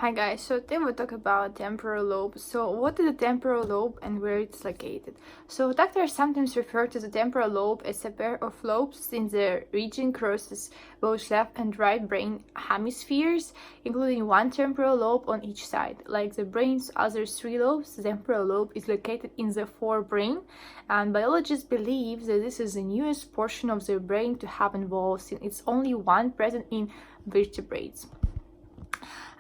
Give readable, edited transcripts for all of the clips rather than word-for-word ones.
Hi guys, so today we'll talk about temporal lobe. So what is the temporal lobe and where it's located? So doctors sometimes refer to the temporal lobe as a pair of lobes in the region crosses both left and right brain hemispheres, including one temporal lobe on each side. Like the brain's other three lobes, the temporal lobe is located in the forebrain, and biologists believe that this is the newest portion of the brain to have evolved, since it's only one present in vertebrates.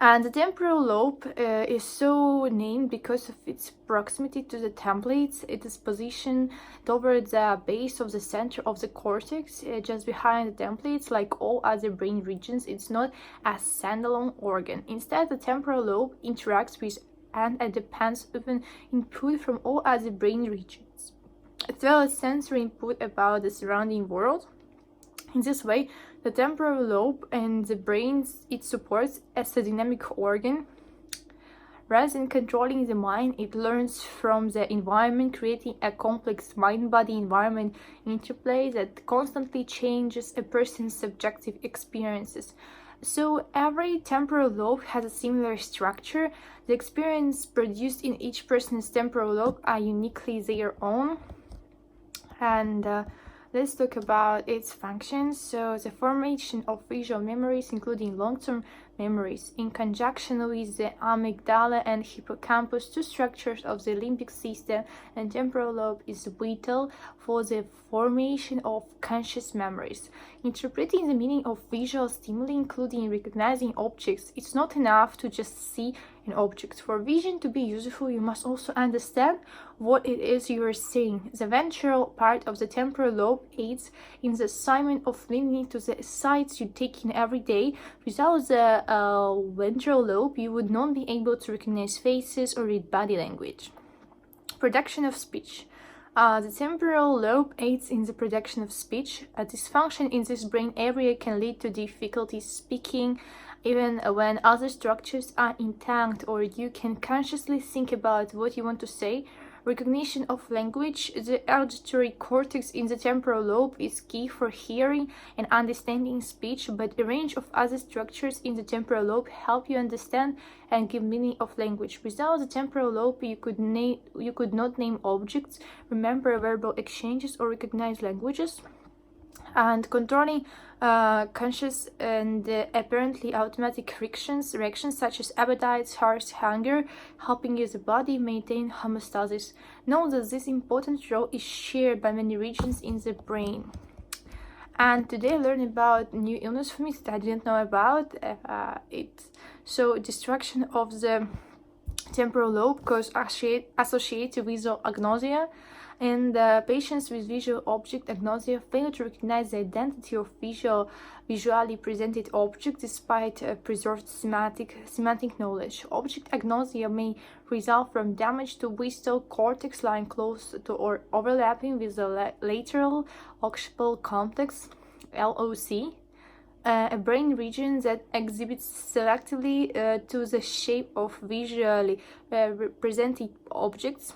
And the temporal lobe is so named because of its proximity to the templates. It is positioned toward the base of the center of the cortex, just behind the templates. Like all other brain regions, it's not a standalone organ. Instead, the temporal lobe interacts with and depends on input from all other brain regions, as well as sensory input about the surrounding world. In this way, the temporal lobe and the brain it supports as a dynamic organ. Rather than controlling the mind, it learns from the environment, creating a complex mind-body environment interplay that constantly changes a person's subjective experiences. So every temporal lobe has a similar structure. The experience produced in each person's temporal lobe are uniquely their own. And let's talk about its functions. So the formation of visual memories, including long-term memories, in conjunction with the amygdala and hippocampus, two structures of the limbic system and temporal lobe, is vital for the formation of conscious memories. Interpreting the meaning of visual stimuli, including recognizing objects, it's not enough to just see an object. For vision to be useful, you must also understand what it is you are seeing. The ventral part of the temporal lobe aids in the assignment of meaning to the sights you take in every day. Without the ventral lobe, you would not be able to recognize faces or read body language. Production of speech. The temporal lobe aids in the production of speech. A dysfunction in this brain area can lead to difficulty speaking, even when other structures are intact, or you can consciously think about what you want to say. Recognition of language. The auditory cortex in the temporal lobe is key for hearing and understanding speech, but a range of other structures in the temporal lobe help you understand and give meaning of language. Without the temporal lobe, you could not name objects, remember verbal exchanges, or recognize languages. And controlling conscious and apparently automatic reactions such as appetite, thirst, hunger, helping the body maintain homeostasis. Note that this important role is shared by many regions in the brain. And today I learned about new illness for me that I didn't know about. So destruction of the temporal lobe cause associated visual agnosia, and patients with visual object agnosia fail to recognize the identity of visually presented objects despite preserved semantic knowledge. Object agnosia may result from damage to visual cortex lying close to or overlapping with the lateral occipital complex (LOC), a brain region that exhibits selectively to the shape of visually represented objects.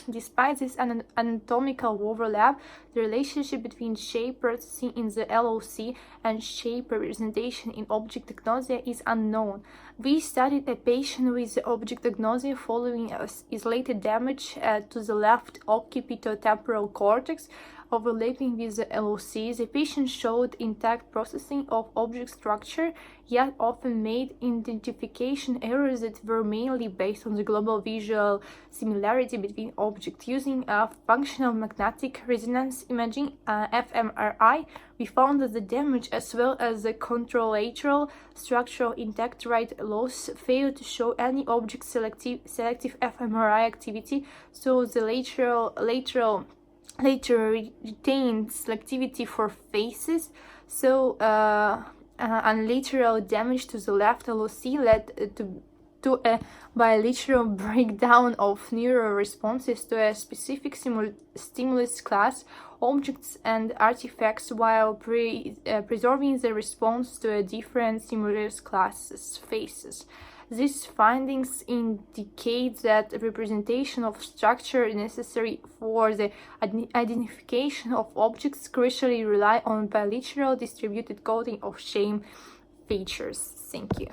Despite this anatomical overlap, the relationship between shape processing in the LOC and shape representation in object agnosia is unknown. We studied a patient with object agnosia following isolated damage to the left occipitotemporal cortex overlapping with the LOC. The patient showed intact processing of object structure, yet often made identification errors that were mainly based on the global visual similarity between objects. Using functional magnetic resonance imaging (fMRI), we found that the damage as well as the contralateral structural intact right loss failed to show any object selective fMRI activity, so the lateral retained selectivity for faces. And lateral damage to the left LOC led to a bilateral breakdown of neural responses to a specific stimulus class, objects and artifacts, while preserving the response to a different stimulus class's faces. These findings indicate that representation of structure necessary for the identification of objects crucially rely on bilateral distributed coding of shape features. Thank you.